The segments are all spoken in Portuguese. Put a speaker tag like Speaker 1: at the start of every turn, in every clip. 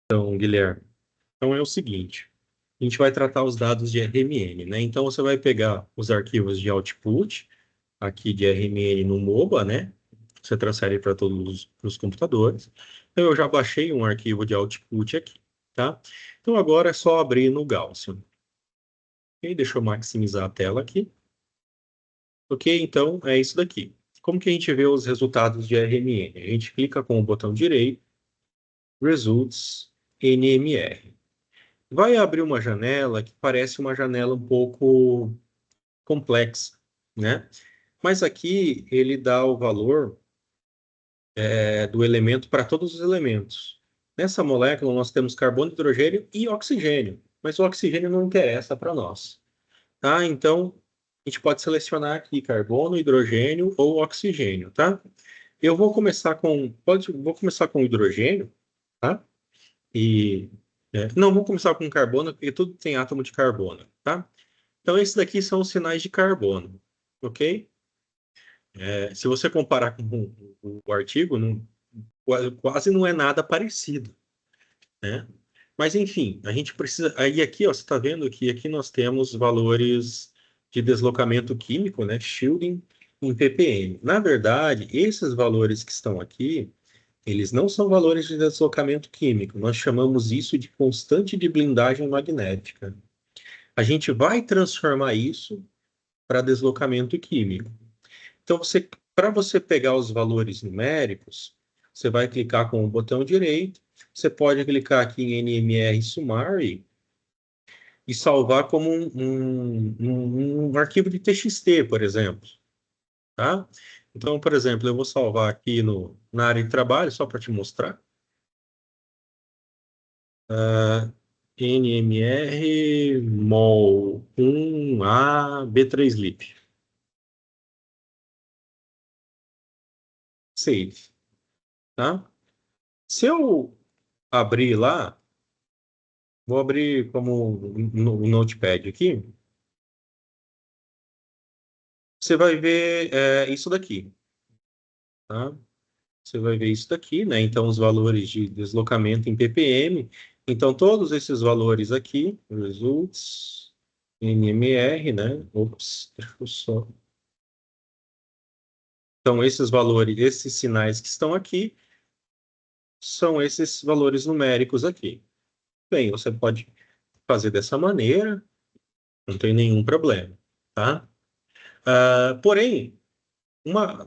Speaker 1: Então, Guilherme, então é o seguinte, a gente vai tratar os dados de RMN, né? Então, você vai pegar os arquivos de output, aqui de RMN no MOBA, né? Você transfere para todos os computadores. Então, eu já baixei um arquivo de output aqui, tá? Então, agora é só abrir no Gaussian. Ok? Deixa eu maximizar a tela aqui. Ok? Então, é isso daqui. Como que a gente vê os resultados de RMN? A gente clica com o botão direito, Results, NMR. Vai abrir uma janela que parece uma janela um pouco complexa, né? Mas aqui ele dá o valor do elemento para todos os elementos. Nessa molécula nós temos carbono, hidrogênio e oxigênio, mas o oxigênio não interessa para nós, tá? Então a gente pode selecionar aqui carbono, hidrogênio ou oxigênio, tá? Eu vou começar vou começar com hidrogênio, tá? E não, vou começar com carbono, porque tudo tem átomo de carbono, tá? Então, esses daqui são os sinais de carbono, ok? Se você comparar com o artigo, quase não é nada parecido, né? Mas, enfim, a gente precisa... Aí aqui, ó, você está vendo que aqui nós temos valores de deslocamento químico, né? Shielding em ppm. Na verdade, esses valores que estão aqui, eles não são valores de deslocamento químico. Nós chamamos isso de constante de blindagem magnética. A gente vai transformar isso para deslocamento químico. Então, para você pegar os valores numéricos, você vai clicar com o botão direito, você pode clicar aqui em NMR Summary e salvar como um arquivo de TXT, por exemplo, tá? Então, por exemplo, eu vou salvar aqui na área de trabalho, só para te mostrar. NMR mol 1A B3lib. Save, tá? Se eu abrir lá, vou abrir como no Notepad aqui, você vai ver isso daqui, tá? Você vai ver isso daqui, né? Então, os valores de deslocamento em ppm. Então, todos esses valores aqui, results, NMR, né? Ops, deixa eu só... Então, esses valores, esses sinais que estão aqui, são esses valores numéricos aqui. Bem, você pode fazer dessa maneira, não tem nenhum problema, tá? Porém,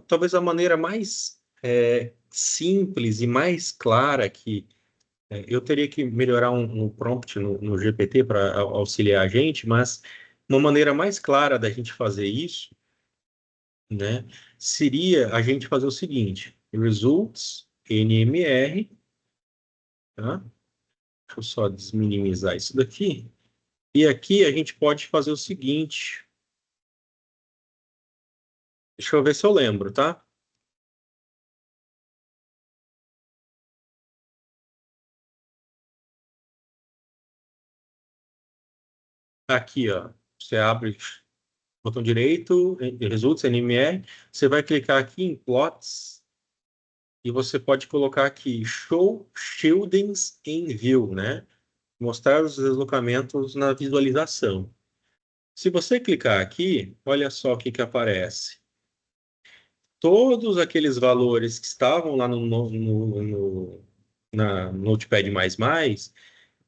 Speaker 1: talvez a maneira mais simples e mais clara que eu teria que melhorar um prompt no GPT para auxiliar a gente, mas uma maneira mais clara da gente fazer isso, né, seria a gente fazer o seguinte: results NMR, tá? Deixa eu só desminimizar isso daqui. E aqui a gente pode fazer o seguinte. Deixa eu ver se eu lembro, tá? Aqui, ó. Você abre botão direito, results, NMR. Você vai clicar aqui em plots e você pode colocar aqui show shieldings in view, né? Mostrar os deslocamentos na visualização. Se você clicar aqui, olha só o que que aparece. Todos aqueles valores que estavam lá na Notepad++,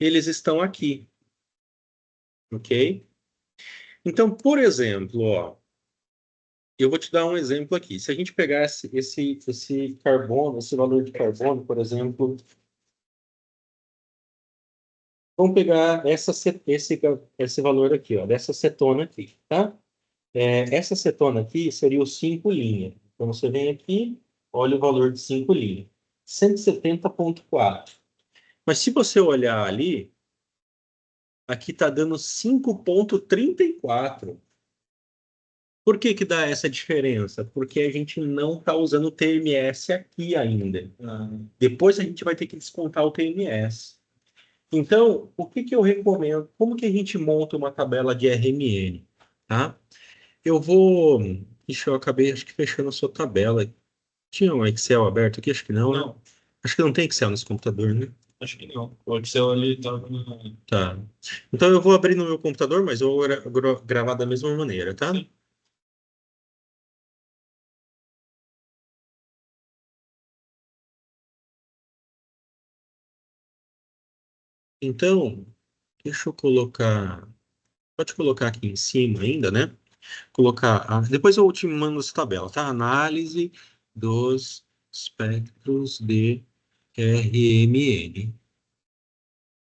Speaker 1: eles estão aqui, ok? Então, por exemplo, ó, eu vou te dar um exemplo aqui. Se a gente pegar esse carbono, esse valor de carbono, por exemplo, vamos pegar esse valor aqui, ó, dessa cetona aqui, tá? Essa cetona aqui seria o 5' Então, você vem aqui, olha o valor de 5', 170,4. Mas se você olhar ali, aqui está dando 5,34. Por que que dá essa diferença? Porque a gente não está usando o TMS aqui ainda. Depois a gente vai ter que descontar o TMS. Então, o que que eu recomendo? Como que a gente monta uma tabela de RMN? Tá? Eu vou... Ixi, eu acabei, acho que fechando a sua tabela. Tinha um Excel aberto aqui? Acho que não, né? Acho que não tem Excel nesse computador, né?
Speaker 2: Acho que não. O Excel ali estava
Speaker 1: Tá. Então eu vou abrir no meu computador, mas eu vou gravar da mesma maneira, tá?
Speaker 2: Sim.
Speaker 1: Então, deixa eu colocar. Pode colocar aqui em cima ainda, né? Colocar. Depois eu te mando essa tabela, tá? Análise dos espectros de RMN,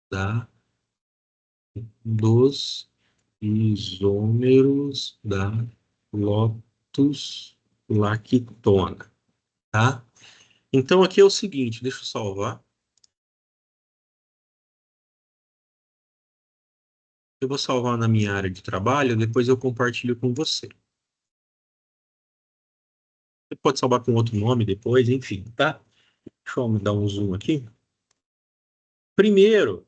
Speaker 1: tá? Dos isômeros da Lotus lactona, tá? Então aqui é o seguinte, deixa eu salvar. Eu vou salvar na minha área de trabalho, depois eu compartilho com você. Você pode salvar com outro nome depois, enfim, tá? Deixa eu dar um zoom aqui. Primeiro,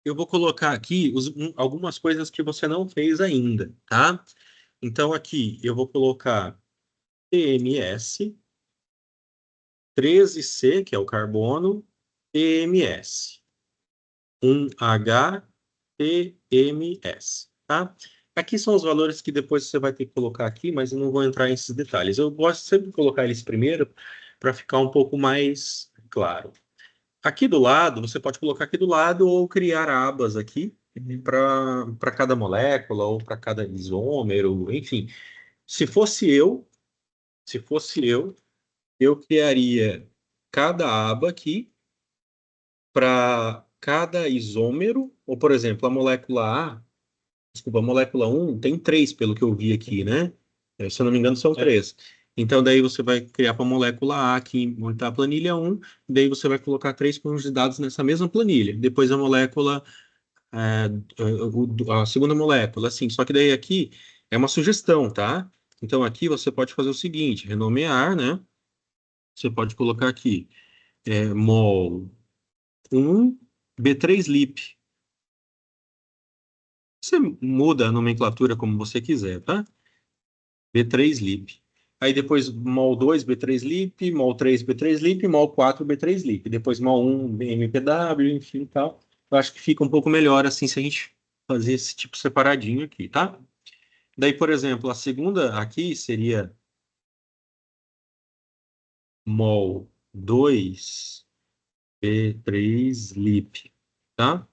Speaker 1: eu vou colocar aqui algumas coisas que você não fez ainda, tá? Então aqui eu vou colocar TMS, 13C, que é o carbono, TMS, 1H-TMS, tá? Aqui são os valores que depois você vai ter que colocar aqui, mas eu não vou entrar nesses detalhes. Eu gosto sempre de colocar eles primeiro para ficar um pouco mais claro. Aqui do lado, você pode colocar aqui do lado ou criar abas aqui para cada molécula ou para cada isômero, enfim. Se fosse eu, se fosse eu criaria cada aba aqui para cada isômero, ou por exemplo, a molécula A, desculpa, a molécula um tem três, pelo que eu vi aqui, né? Se eu não me engano, são três. Então, daí você vai criar para a molécula A aqui, montar a planilha um, daí você vai colocar três conjuntos de dados nessa mesma planilha. Depois a molécula, a segunda molécula, assim. Só que daí aqui é uma sugestão, tá? Então, aqui você pode fazer o seguinte, renomear, né? Você pode colocar aqui, mol 1 B3-lip. Você muda a nomenclatura como você quiser, tá? B3-lip. Aí depois mol 2 B3-lip, mol 3 B3-lip, mol 4 B3-lip. Depois mol 1 MPW, enfim, tal. Eu acho que fica um pouco melhor assim se a gente fazer esse tipo separadinho aqui, tá? Daí, por exemplo, a segunda aqui seria mol 2 B3-lip, tá?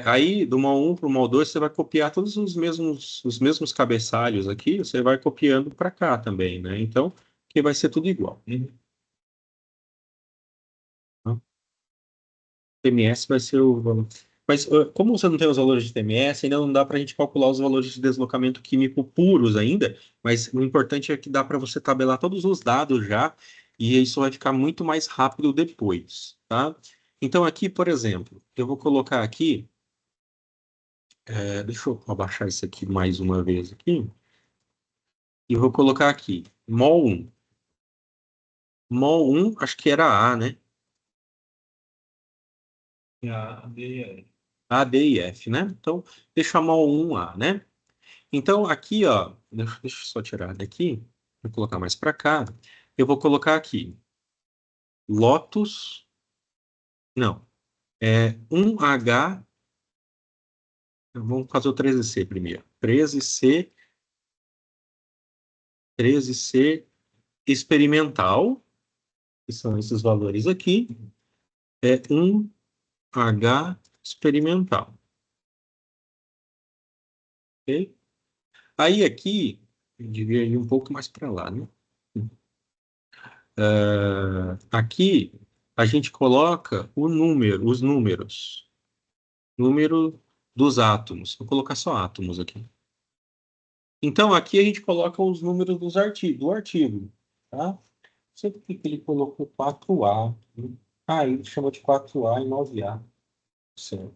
Speaker 1: Aí, do mol 1 para o mol 2, você vai copiar todos os mesmos cabeçalhos aqui, você vai copiando para cá também, né? Então, que vai ser tudo igual. Tá? TMS vai ser o valor. Mas, como você não tem os valores de TMS, ainda não dá para a gente calcular os valores de deslocamento químico puros ainda, mas o importante é que dá para você tabelar todos os dados já, e isso vai ficar muito mais rápido depois, tá? Então, aqui, por exemplo, eu vou colocar aqui, deixa eu abaixar isso aqui mais uma vez aqui. E vou colocar aqui, mol 1. Mol 1, acho que era A, né?
Speaker 2: A, B e A.
Speaker 1: A, D e F, né? Então, deixa mol 1 A, né? Então, aqui, ó, deixa eu só tirar daqui, vou colocar mais para cá. Eu vou colocar aqui, Lotus, não, 1H, vamos fazer o 13C primeiro. 13C, 13C experimental, que são esses valores aqui, 1H experimental. Ok? Aí aqui, eu devia ir um pouco mais para lá, né? Aqui a gente coloca os número dos átomos. Vou colocar só átomos aqui. Então aqui a gente coloca os números do artigo, tá? Não sei por que ele colocou 4A. Ah, ele chamou de 4A e 9A. Certo.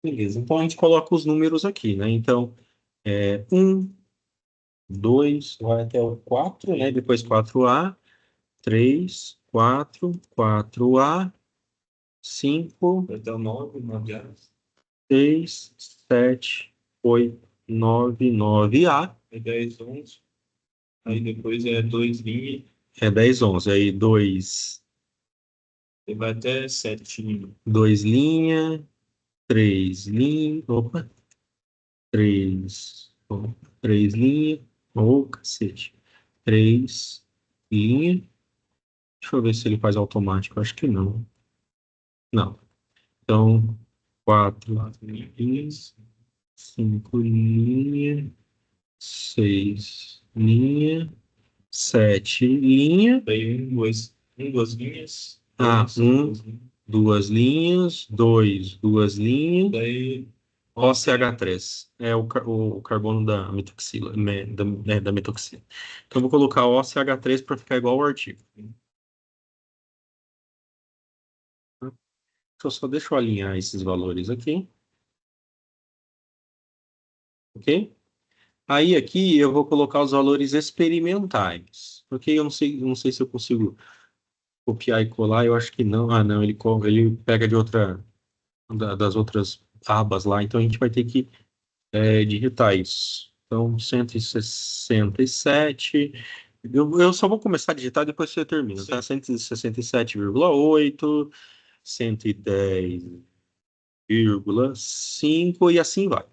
Speaker 1: Beleza. Então a gente coloca os números aqui, né? Então, 1, 2, vai até o 4, né? Depois 4A. 3, 4, 4A, 5,
Speaker 2: Até o 9, 9A.
Speaker 1: 6, 7, 8, 9, 9A.
Speaker 2: É 10, 11. Aí depois é 2 linha.
Speaker 1: É 10, 11. Aí 2.
Speaker 2: Ele vai até 7.
Speaker 1: 2 linha, 3 linha, opa, 3, 3 linha, ô cacete, 3 linha, deixa eu ver se ele faz automático, acho que não, não, então, 4
Speaker 2: 4
Speaker 1: linhas, 5 linha, 6 linha, 7 linha,
Speaker 2: Daí duas linhas.
Speaker 1: ah,
Speaker 2: Duas linhas.
Speaker 1: 2 linhas, 2, 2 linhas,
Speaker 2: Daí
Speaker 1: OCH3, é o carbono da metoxila, da metoxila. Então, eu vou colocar OCH3 para ficar igual ao artigo. Então, só deixa eu alinhar esses valores aqui. Ok? Aí, aqui, eu vou colocar os valores experimentais. Ok? Eu não sei se eu consigo copiar e colar, eu acho que não. Ah, não, ele pega de outra, das outras abas lá, então a gente vai ter que digitar isso. Então, 167. Eu só vou começar a digitar depois você termina, tá? 167,8, 110,5 e assim vai,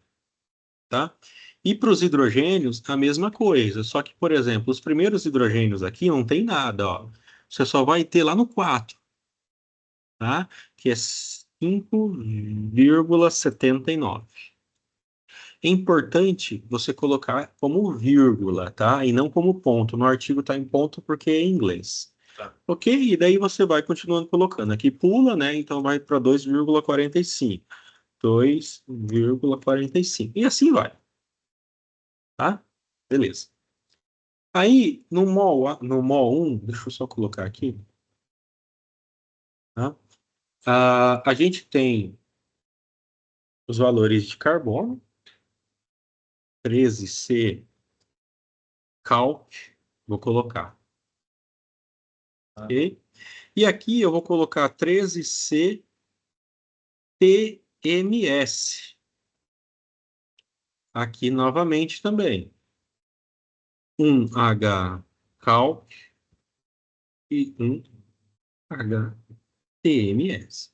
Speaker 1: tá? E para os hidrogênios, a mesma coisa. Só que, por exemplo, os primeiros hidrogênios aqui não tem nada, ó. Você só vai ter lá no 4, tá? Que é 5,79. É importante você colocar como vírgula, tá? E não como ponto. No artigo está em ponto porque é em inglês.
Speaker 2: Tá.
Speaker 1: Ok? E daí você vai continuando colocando. Aqui pula, né? Então vai para 2,45. 2,45. E assim vai, tá? Beleza. Aí, no mol 1, deixa eu só colocar aqui, tá? A gente tem os valores de carbono, 13C, calc, vou colocar. Ok? E aqui eu vou colocar 13C TMS. Aqui novamente também. 1H calc e 1H TMS.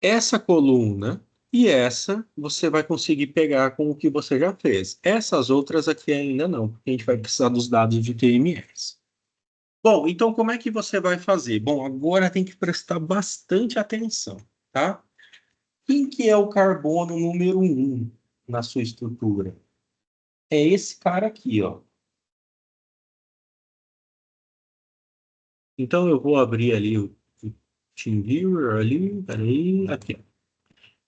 Speaker 1: Essa coluna e essa você vai conseguir pegar com o que você já fez. Essas outras aqui ainda não, porque a gente vai precisar dos dados de TMS. Bom, então como é que você vai fazer? Bom, agora tem que prestar bastante atenção, tá? Quem que é o carbono número 1 na sua estrutura? É esse cara aqui, ó. Então eu vou abrir ali o TeamViewer ali, peraí, aqui.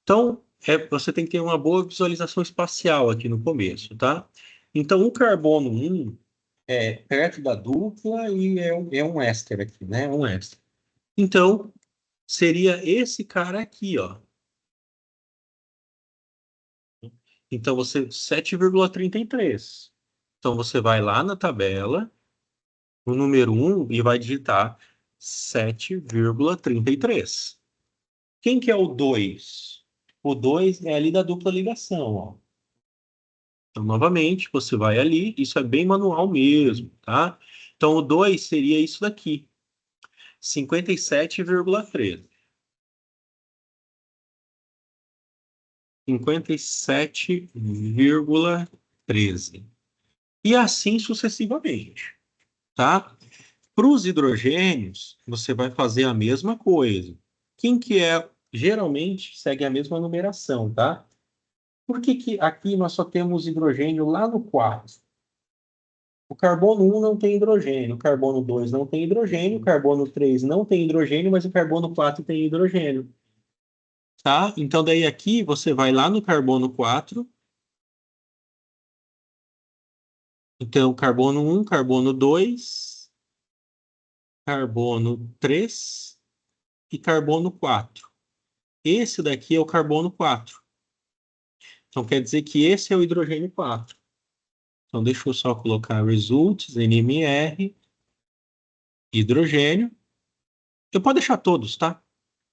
Speaker 1: Então, você tem que ter uma boa visualização espacial aqui no começo, tá? Então, o carbono 1 é perto da dupla e é um éster aqui, né? Um éster. Então, seria esse cara aqui, ó. Então, 7,33. Então, você vai lá na tabela, no número 1, e vai digitar 7,33. Quem que é o 2? O 2 é ali da dupla ligação, ó. Então, novamente, você vai ali, isso é bem manual mesmo, tá? Então, o 2 seria isso daqui, 57,13. 57,13. E assim sucessivamente, tá? Para os hidrogênios, você vai fazer a mesma coisa. Quem que é, geralmente, segue a mesma numeração, tá? Por que que aqui nós só temos hidrogênio lá no 4? O carbono 1 não tem hidrogênio, o carbono 2 não tem hidrogênio, o carbono 3 não tem hidrogênio, mas o carbono 4 tem hidrogênio, tá? Então daí aqui você vai lá no carbono 4, então carbono 1, carbono 2, carbono 3 e carbono 4. Esse daqui é o carbono 4. Então quer dizer que esse é o hidrogênio 4. Então deixa eu só colocar results, NMR, hidrogênio. Eu posso deixar todos, tá?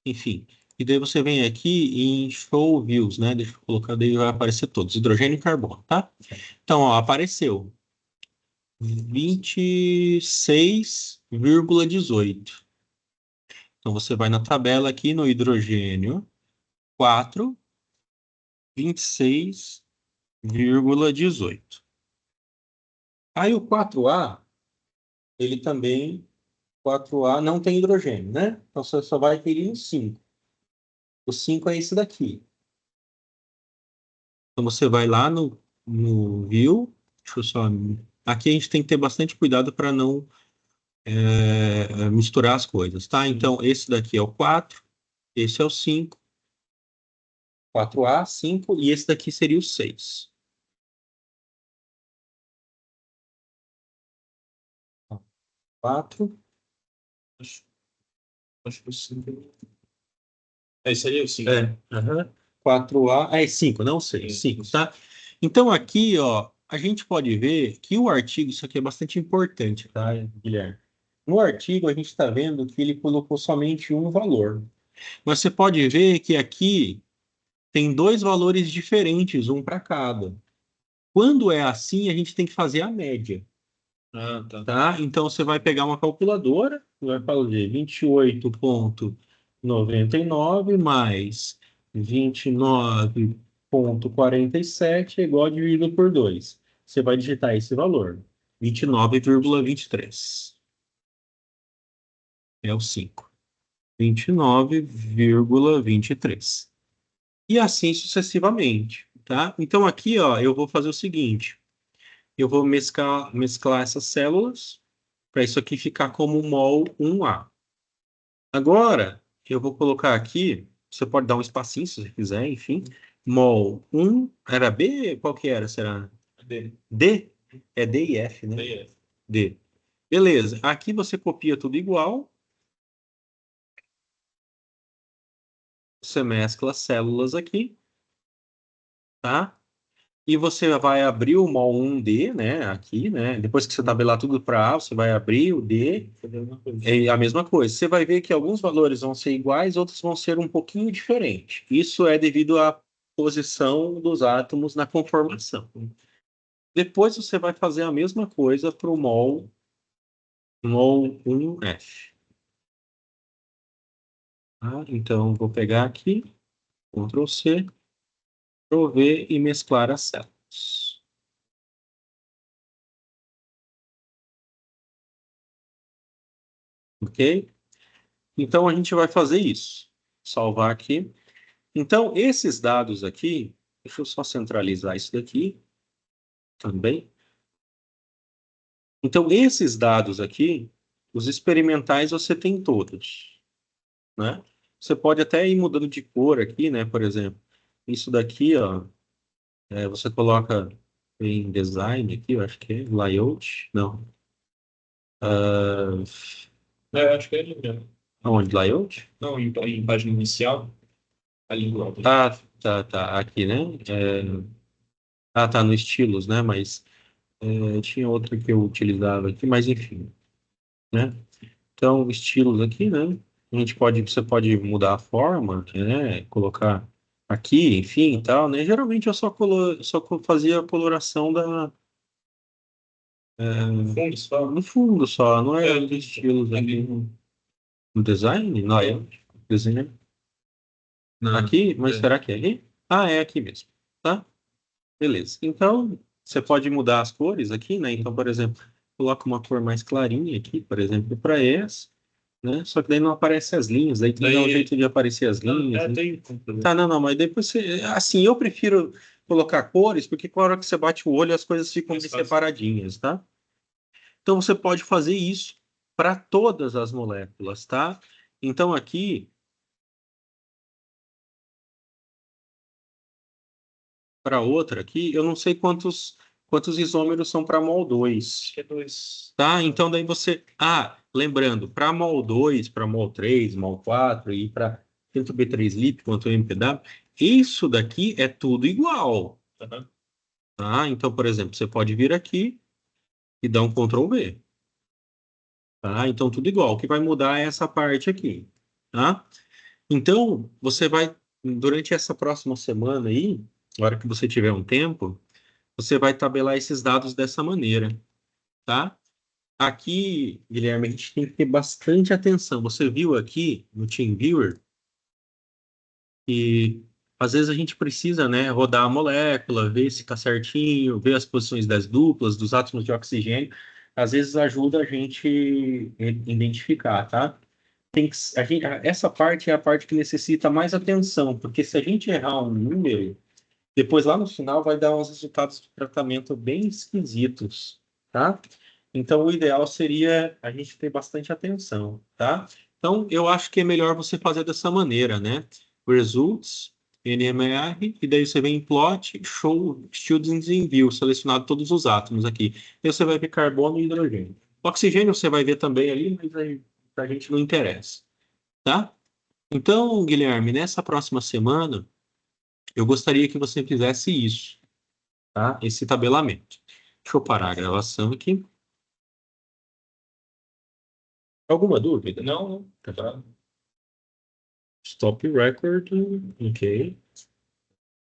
Speaker 1: Enfim. E daí você vem aqui em Show Views, né? Deixa eu colocar, daí vai aparecer todos, hidrogênio e carbono, tá? Então, ó, apareceu 26,18. Então, você vai na tabela aqui no hidrogênio 4, 26,18. Aí o 4A, ele também, 4A não tem hidrogênio, né? Então você só vai ter um 5. O 5 é esse daqui. Então você vai lá no view, deixa eu só... Aqui a gente tem que ter bastante cuidado para não misturar as coisas, tá? Então esse daqui é o 4, esse é o 5, 4A, 5, e esse daqui seria o 6. 4,
Speaker 2: Acho, acho que o 5. Esse aí é o 5.
Speaker 1: aham. 4A, 5, não 6, 5, tá? Então aqui, ó, a gente pode ver que o artigo, isso aqui é bastante importante, tá, Guilherme? No artigo a gente está vendo que ele colocou somente um valor. Mas você pode ver que aqui tem dois valores diferentes, um para cada. Quando é assim, a gente tem que fazer a média,
Speaker 2: Ah, tá.
Speaker 1: tá? Então você vai pegar uma calculadora, vai fazer 28,99 mais 29,47 é igual a dividido por 2. Você vai digitar esse valor, 29,23. É o 5. 29,23. E assim sucessivamente, tá? Então aqui, ó, eu vou fazer o seguinte. Eu vou mesclar essas células para isso aqui ficar como mol 1A. Agora, eu vou colocar aqui, você pode dar um espacinho se você quiser, enfim. Mol 1, era B? Qual que era, será?
Speaker 2: D.
Speaker 1: D? É D e F, né?
Speaker 2: D.
Speaker 1: D. Beleza. Aqui você copia tudo igual. Você mescla as células aqui, tá? E você vai abrir o mol 1D, né? Aqui, né? Depois que você tabelar tudo para A, você vai abrir o D. É a mesma coisa. Você vai ver que alguns valores vão ser iguais, outros vão ser um pouquinho diferentes. Isso é devido à posição dos átomos na conformação. Depois você vai fazer a mesma coisa para o mol 1F. Tá? Então, vou pegar aqui, Ctrl C, Ctrl V e mesclar as células. Ok? Então, a gente vai fazer isso. Salvar aqui. Então, esses dados aqui, deixa eu só centralizar isso daqui também. Então, esses dados aqui, os experimentais você tem todos, né? Você pode até ir mudando de cor aqui, né? Por exemplo, isso daqui, ó, você coloca em design aqui, eu acho que é layout, não. Ah,
Speaker 2: Acho que é ele mesmo.
Speaker 1: aonde? Layout?
Speaker 2: Não, em página inicial, ali do lado.
Speaker 1: Ah, tá, aqui, né? Tá no estilos, né? Mas tinha outra que eu utilizava aqui, mas enfim, né? Então, estilos aqui, né? Você pode mudar a forma, né? Colocar aqui, enfim, e tal, né? Geralmente eu fazia a coloração
Speaker 2: Fundo só.
Speaker 1: no fundo só, não é
Speaker 2: É,
Speaker 1: os estilos aqui
Speaker 2: ali.
Speaker 1: no design? Não, design.
Speaker 2: Não,
Speaker 1: Aqui, mas
Speaker 2: é.
Speaker 1: será que é aqui? Ah, é aqui mesmo, tá? Beleza. Então, você pode mudar as cores aqui, né? Então, por exemplo, coloca uma cor mais clarinha aqui, por exemplo, para essa, né? Só que daí não aparecem as linhas, daí tem que dar um jeito de aparecer as
Speaker 2: Não,
Speaker 1: linhas, né?
Speaker 2: tem.
Speaker 1: Tá, não, mas depois você. Assim, eu prefiro colocar cores, porque com a hora que você bate o olho, as coisas ficam
Speaker 2: Mais
Speaker 1: bem
Speaker 2: fácil.
Speaker 1: separadinhas, tá? Então, você pode fazer isso para todas as moléculas, tá? Então, aqui, para outra aqui, eu não sei quantos isômeros são para mol 2.
Speaker 2: Acho que é 2.
Speaker 1: Tá? Então daí você. Lembrando, para mol 2, para mol 3, mol 4 e para tanto B3-LIP quanto MPW, isso daqui é tudo igual.
Speaker 2: Aham.
Speaker 1: Tá? Então, por exemplo, você pode vir aqui e dar um Ctrl V. Tá? Então, tudo igual. O que vai mudar é essa parte aqui. Tá? Então, você vai, durante essa próxima semana aí, na hora que você tiver um tempo, você vai tabelar esses dados dessa maneira. Tá? aqui, Guilherme, a gente tem que ter bastante atenção. Você viu aqui no TeamViewer que às vezes a gente precisa, né, rodar a molécula, ver se está certinho, ver as posições das duplas, dos átomos de oxigênio. Às vezes ajuda a gente identificar, tá? Essa parte é a parte que necessita mais atenção, porque se a gente errar um número, depois lá no final vai dar uns resultados de tratamento bem esquisitos, tá? Então o ideal seria a gente ter bastante atenção, tá? Então eu acho que é melhor você fazer dessa maneira, né? Results, NMR, e daí você vem em plot, show students in view, selecionado todos os átomos aqui. E você vai ver carbono e hidrogênio. Oxigênio você vai ver também ali, mas aí pra gente não interessa, tá? Então, Guilherme, nessa próxima semana, eu gostaria que você fizesse isso, tá? Esse tabelamento. Deixa eu parar a gravação aqui. Alguma dúvida?
Speaker 2: Não,
Speaker 1: Tá. Stop record. Ok.